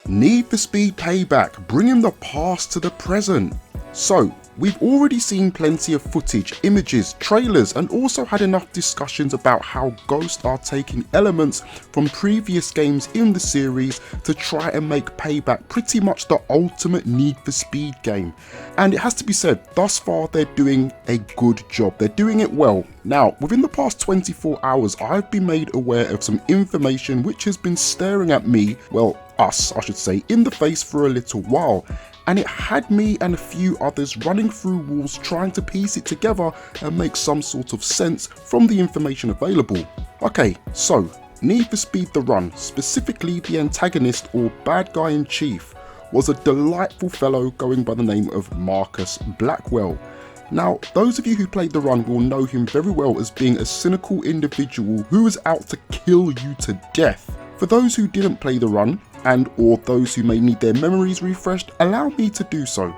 Need for Speed Payback, bringing the past to the present. So, we've already seen plenty of footage, images, trailers, and also had enough discussions about how Ghost are taking elements from previous games in the series to try and make Payback pretty much the ultimate Need for Speed game. And it has to be said, thus far they're doing a good job, they're doing it well. Now, within the past 24 hours, I've been made aware of some information which has been staring at me, well, us, I should say, in the face for a little while. And it had me and a few others running through walls trying to piece it together and make some sort of sense from the information available. Okay, so Need for Speed The Run, specifically the antagonist or bad guy in chief, was a delightful fellow going by the name of Marcus Blackwell. Now, those of you who played The Run will know him very well as being a cynical individual who is out to kill you to death. For those who didn't play The Run, and or those who may need their memories refreshed, allow me to do so.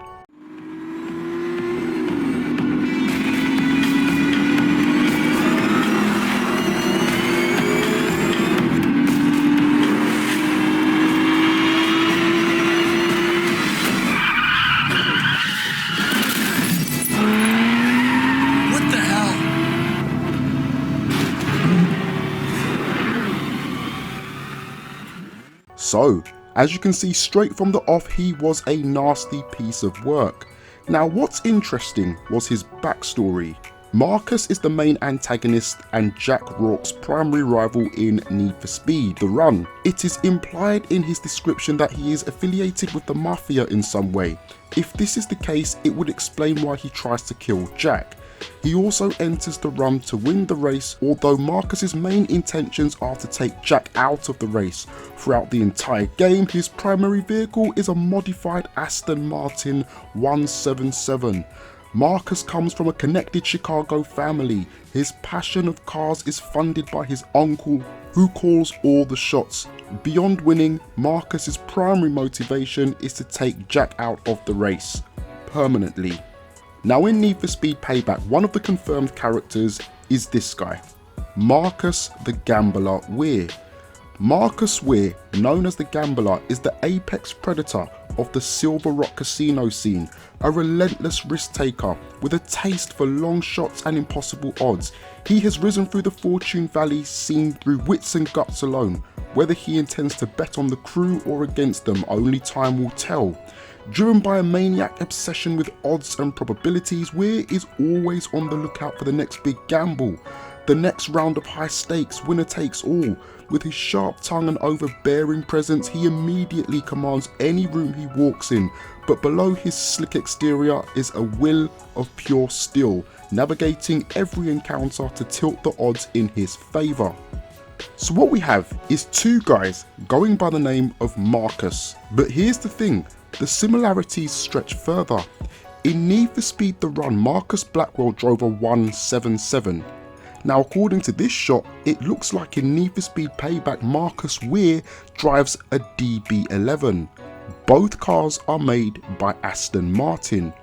So, as you can see straight from the off, he was a nasty piece of work. Now, what's interesting was his backstory. Marcus is the main antagonist and Jack Rourke's primary rival in Need for Speed The Run. It is implied in his description that he is affiliated with the Mafia in some way. If this is the case, it would explain why he tries to kill Jack. He also enters the run to win the race, although Marcus's main intentions are to take Jack out of the race. Throughout the entire game, his primary vehicle is a modified Aston Martin 177. Marcus comes from a connected Chicago family. His passion of cars is funded by his uncle, who calls all the shots. Beyond winning, Marcus's primary motivation is to take Jack out of the race permanently. Now, in Need for Speed Payback, one of the confirmed characters is this guy, Marcus the Gambler Weir. Marcus Weir, known as the Gambler, is the apex predator of the Silver Rock casino scene, a relentless risk taker with a taste for long shots and impossible odds. He has risen through the fortune valley seen through wits and guts alone. Whether he intends to bet on the crew or against them, only time will tell. Driven by a maniac obsession with odds and probabilities, Weir is always on the lookout for the next big gamble, the next round of high stakes, winner takes all. With his sharp tongue and overbearing presence, he immediately commands any room he walks in, but below his slick exterior is a will of pure steel, navigating every encounter to tilt the odds in his favour. So what we have is two guys going by the name of Marcus, but here's the thing, the similarities stretch further. In Need for Speed The Run, Marcus Blackwell drove a 177. Now, according to this shot, it looks like in Need for Speed Payback, Marcus Weir drives a DB11. Both cars are made by Aston Martin.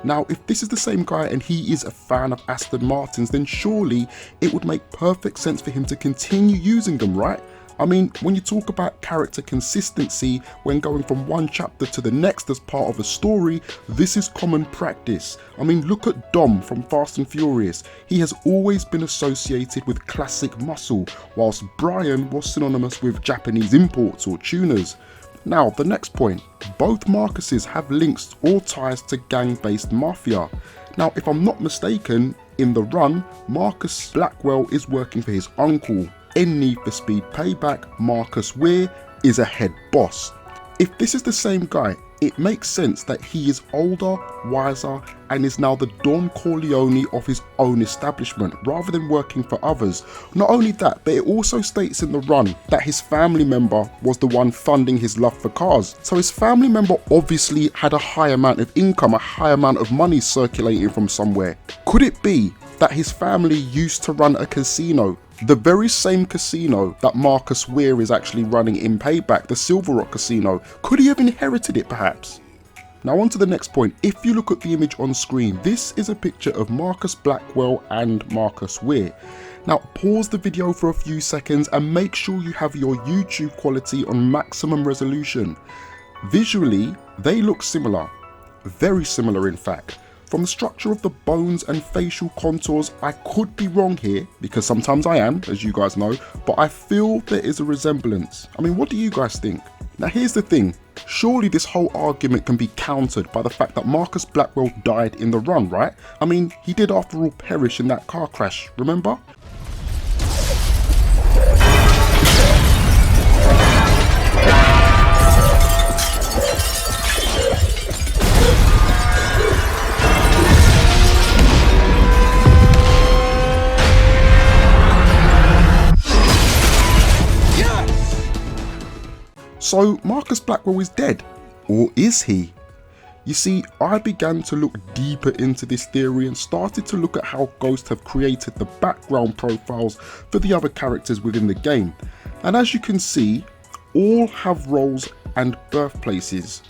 Now, if this is the same guy and he is a fan of Aston Martins, then surely it would make perfect sense for him to continue using them, right? I mean, when you talk about character consistency when going from one chapter to the next as part of a story, this is common practice. I mean, look at Dom from Fast and Furious. He has always been associated with classic muscle, whilst Brian was synonymous with Japanese imports or tuners. Now, the next point, both Marcuses have links or ties to gang-based mafia. Now, if I'm not mistaken, in The Run, Marcus Blackwell is working for his uncle. In Need for Speed Payback, Marcus Weir is a head boss. If this is the same guy, it makes sense that he is older, wiser, and is now the Don Corleone of his own establishment, rather than working for others. Not only that, but it also states in The Run that his family member was the one funding his love for cars. So his family member obviously had a high amount of income, a high amount of money circulating from somewhere. Could it be that his family used to run a casino? The very same casino that Marcus Weir is actually running in Payback, the Silver Rock casino. Could he have inherited it perhaps? Now on to the next point. If you look at the image on screen, this is a picture of Marcus Blackwell and Marcus Weir. Now pause the video for a few seconds and make sure you have your YouTube quality on maximum resolution. Visually, they look similar, very similar in fact. From the structure of the bones and facial contours, I could be wrong here, because sometimes I am, as you guys know, but I feel there is a resemblance. I mean, what do you guys think? Now here's the thing, surely this whole argument can be countered by the fact that Marcus Blackwell died in the run, right? I mean, he did after all perish in that car crash, remember? So Marcus Blackwell is dead, or is he? You see, I began to look deeper into this theory and started to look at how Ghost have created the background profiles for the other characters within the game. And as you can see, all have roles and birthplaces.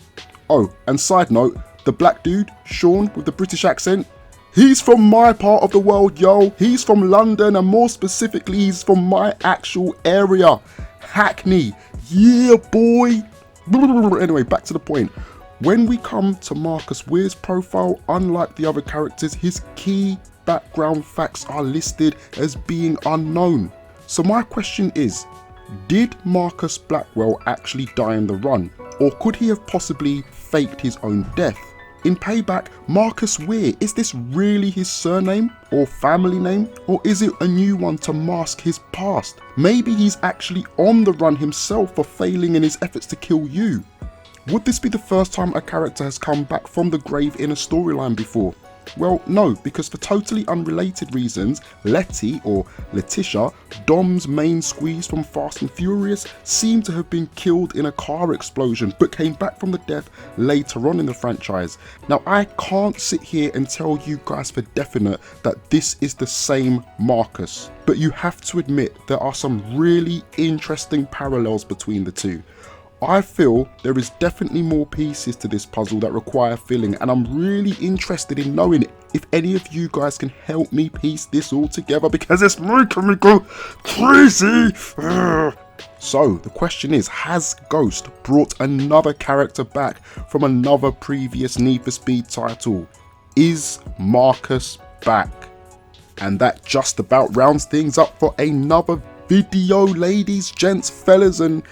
Oh, and side note, the black dude, Sean, with the British accent, he's from my part of the world, yo. He's from London, and more specifically, he's from my actual area, Hackney. Yeah, boy. Anyway, back to the point. When we come to Marcus Weir's profile, unlike the other characters, his key background facts are listed as being unknown. So my question is, did Marcus Blackwell actually die in the run? Or could he have possibly faked his own death? In Payback, Marcus Weir, is this really his surname or family name? Or is it a new one to mask his past? Maybe he's actually on the run himself for failing in his efforts to kill you. Would this be the first time a character has come back from the grave in a storyline before? Well, no, because for totally unrelated reasons, Letty, or Letitia, Dom's main squeeze from Fast and Furious, seemed to have been killed in a car explosion but came back from the death later on in the franchise. Now, I can't sit here and tell you guys for definite that this is the same Marcus, but you have to admit there are some really interesting parallels between the two. I feel there is definitely more pieces to this puzzle that require filling, and I'm really interested in knowing if any of you guys can help me piece this all together, because it's making me go crazy. So the question is, has Ghost brought another character back from another previous Need for Speed title? Is Marcus back? And that just about rounds things up for another video, ladies, gents, fellas, and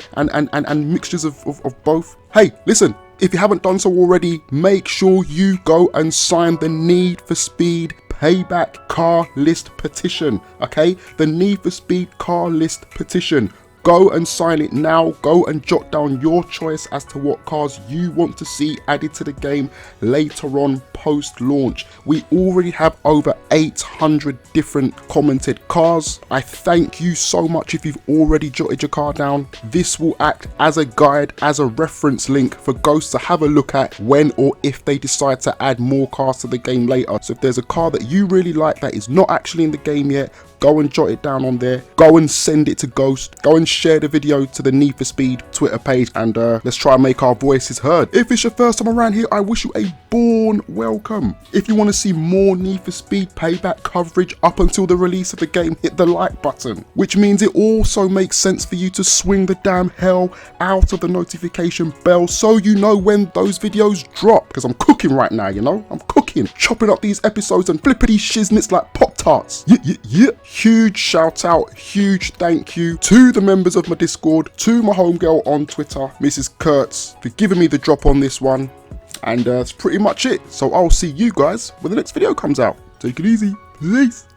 mixtures of both. Hey, listen, if you haven't done so already, make sure you go and sign the Need for Speed Payback car list petition, okay? The Need for Speed car list petition. Go and sign it now. Go and jot down your choice as to what cars you want to see added to the game later on post launch. We already have over 800 different commented cars. I thank you so much if you've already jotted your car down. This will act as a guide, as a reference link for Ghosts to have a look at when or if they decide to add more cars to the game later. So if there's a car that you really like that is not actually in the game yet, go and jot it down on there. Go and send it to Ghost. Go and share the video to the Need for Speed Twitter page, and let's try and make our voices heard. If it's your first time around here, I wish you a Bourne welcome. If you want to see more Need for Speed Payback coverage up until the release of the game, hit the like button, which means it also makes sense for you to swing the damn hell out of the notification bell so you know when those videos drop, because I'm cooking right now, you know, I'm cooking, chopping up these episodes and flippity shiznits like Pop-Tarts. Yeah. Huge shout out, huge thank you to the members of my Discord, to my homegirl on Twitter, Mrs. Kurtz, for giving me the drop on this one. And that's pretty much it. So I'll see you guys when the next video comes out. Take it easy. Peace.